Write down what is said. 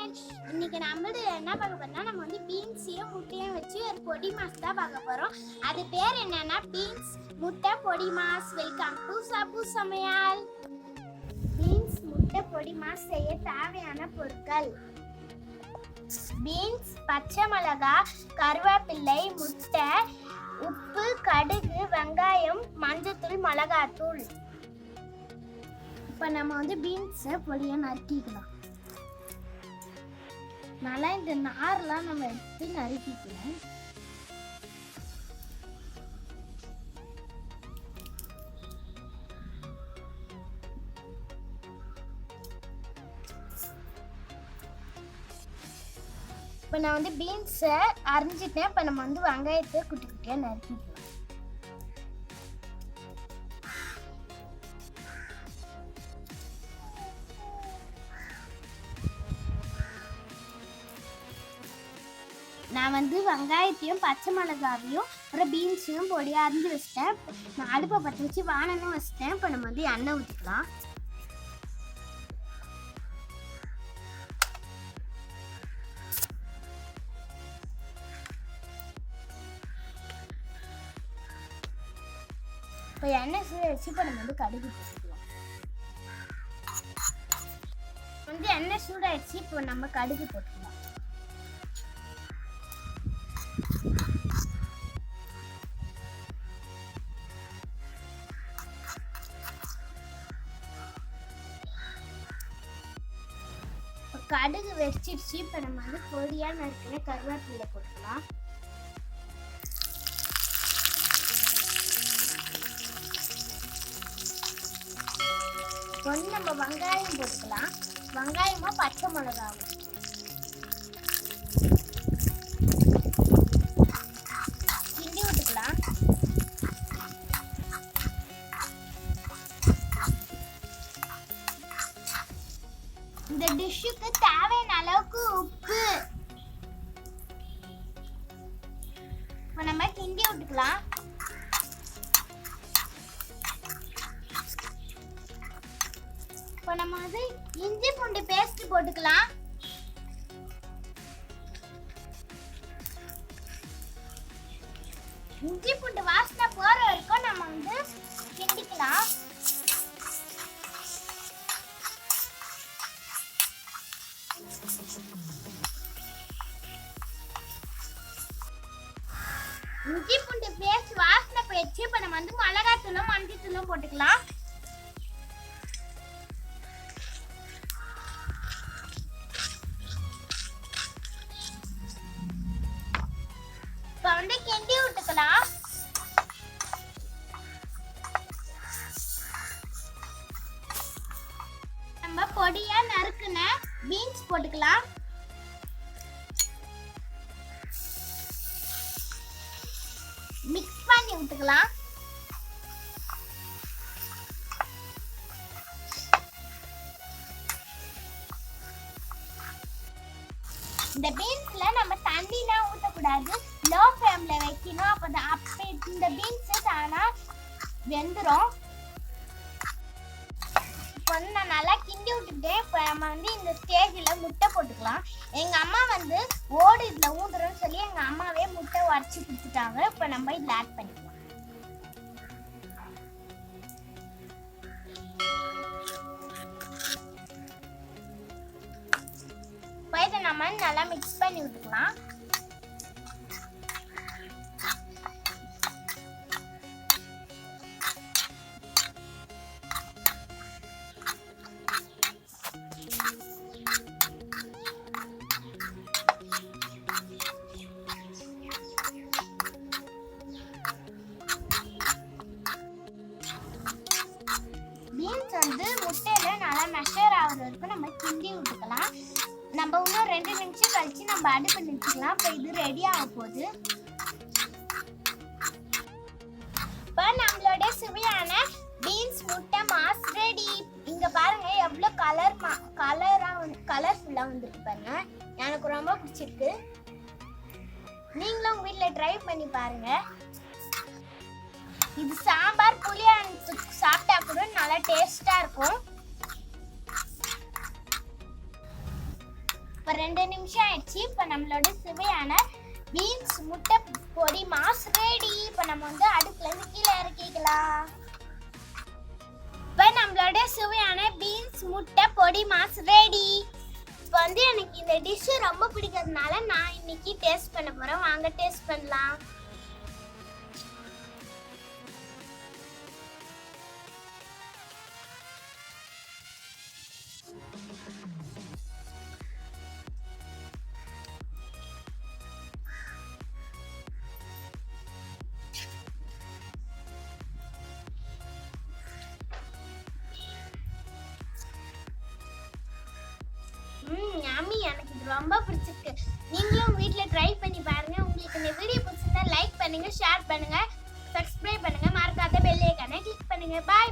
Friends, இன்னைக்கு நம்மளது என்ன பார்க்க போறோம்னா நம்ம வந்து பீன்ஸையும் முட்டையும் வச்சு ஒரு பொடி மாஸ் தான் பார்க்க போறோம். அது பேர் என்னன்னா பீன்ஸ் முட்டை பொடி mass. Welcome to sabbusamayal. Beans முட்டை பொடி மாஸ் செய்ய தேவையான பொருட்கள்: பீன்ஸ், பச்சை மிளகாய், கருவேப்பிலை, முட்டை, உப்பு, கடுகு, வெங்காயம், மஞ்சத்தூள், மிளகாத்தூள். இப்போ நம்ம வந்து பீன்ஸை பொடியாக நறுக்கிக்கலாம். நல்லா இந்த நார்லாம் நம்ம எடுத்து நறுக்கிக்கலாம். இப்போ நான் வந்து பீன்ஸை அரிஞ்சிட்டேன். இப்போ நம்ம வந்து வெங்காயத்தை குட்டி குட்டியாக நறுக்கிக்கலாம். நான் வந்து வெங்காயத்தையும் பச்சை மிளகாவையும் அப்புறம் பீன்ஸையும் பொடியாக அரிஞ்சு வச்சிட்டேன். நான் அடுப்பை பற்ற வச்சு வானலும் வச்சிட்டேன். இப்போ நம்ம வந்து எண்ணெய் ஊற்றிக்கலாம். இப்போ எண்ணெய் சூட வச்சு இப்போ நம்ம வந்து கடுகு போட்டுக்கலாம். வந்து எண்ணெய் சூடாயிடுச்சு. இப்போ நம்ம கடுகு போட்டுக்கலாம். கடுகு வெடிச்சிடுச்சு. இப்போ நம்ம வந்து பொடியா நறுக்கின கருவேப்பிலை போட்டுக்கலாம். கொஞ்சம் நம்ம வெங்காயம் போட்டுக்கலாம். வெங்காயமும் பச்சை மிளகாவும் கிண்டி விட்டுக்கலாம். இந்த டிஷ்ஷுக்கு தேவையான அளவுக்கு உப்பு நம்ம கிண்டி விட்டுக்கலாம். இப்போ நம்ம வந்து இஞ்சி பூண்டு பேஸ்ட் போட்டுக்கலாம். இஞ்சி பூண்டு வாசனை போற வரைக்கும் நம்ம வந்து கிண்டிக்கலாம். இஞ்சி பூண்டு பேஸ்ட் வாசனை போயிடுச்சு. இப்போ நம்ம வந்து மிளகாத்தூளும் மஞ்சத்தூளும் போட்டுக்கலாம். இப்போ வந்து கிண்டி விட்டுக்கலாம். நம்ம பொடியா நறுக்குன பீன்ஸ் போட்டுக்கலாம். மிக்ஸ் பண்ணி விட்டுக்கலாம். இந்த பீன்ஸ்ல நம்ம தண்ணிலாம் ஊற்றக்கூடாது. லோ ஃப்ளேம்ல வைக்கணும். அப்பதான் அப்ப இந்த பீன்ஸ் தானா வெந்துடும். இப்போ வந்து நான் நல்லா கிண்டி விட்டுட்டேன். இப்போ நம்ம வந்து இந்த ஸ்டேஜில் முட்டை போட்டுக்கலாம். எங்கள் அம்மா வந்து ஓடு இதில் ஊந்துருன்னு சொல்லி எங்கள் அம்மாவே முட்டை உடச்சி கொடுத்துட்டாங்க. இப்போ நம்ம இதில் ஆட் பண்ணிக்கலாம். இப்போ இதை நம்ம நல்லா மிக்ஸ் பண்ணி விட்டுக்கலாம். பீன்ஸ் வந்து முட்டையில நல்லா மெஷர் ஆகுற வரைக்கும் நம்ம கிண்டி விட்டுக்கலாம். நம்ம இன்னும் 2 நிமிஷம் கழிச்சு நம்ம அடுப்பு நிறுத்திக்கலாம். இப்போ இது ரெடி ஆக போகுது. இப்போ நம்மளோட சுவையான பீன்ஸ் முட்டை மாஸ் ரெடி. இங்க பாருங்க எவ்வளோ கலர்ஃபுல்லா வந்துருக்கு பாருங்க. எனக்கு ரொம்ப பிடிச்சிருக்கு. நீங்களும் உங்க வீட்டில் ட்ரை பண்ணி பாருங்க. இது சாம்பார் புளியான் சாப்பிட்டா கூட நல்லா டேஸ்டா இருக்கும். இப்போ 2 நிமிஷம் ஆயிடுச்சு. இப்போ நம்மளோட சுவையான பீன்ஸ் முட்டை பொடி மாஸ் ரெடி. இப்போ நம்ம வந்து அடுப்புல இருந்து கீழே இறக்கிக்கலாம். இப்போ நம்மளோட சுவையான பீன்ஸ் முட்டை பொடி மாஸ் ரெடி. இப்போ வந்து எனக்கு இந்த டிஷ் ரொம்ப பிடிக்கிறதுனால நான் இன்னைக்கு டேஸ்ட் பண்ண போறேன். வாங்க டேஸ்ட் பண்ணலாம். யம்மி, எனக்கு இது ரொம்ப பிடிச்சிருக்கு. நீங்களும் வீட்ல ட்ரை பண்ணி பாருங்க. உங்களுக்கு இந்த வீடியோ பிடிச்சிருந்தா லைக் பண்ணுங்க, ஷேர் பண்ணுங்க, சப்ஸ்கிரைப் பண்ணுங்க, மறக்காத பெல் ஐகானை கிளிக் பண்ணுங்க. பை.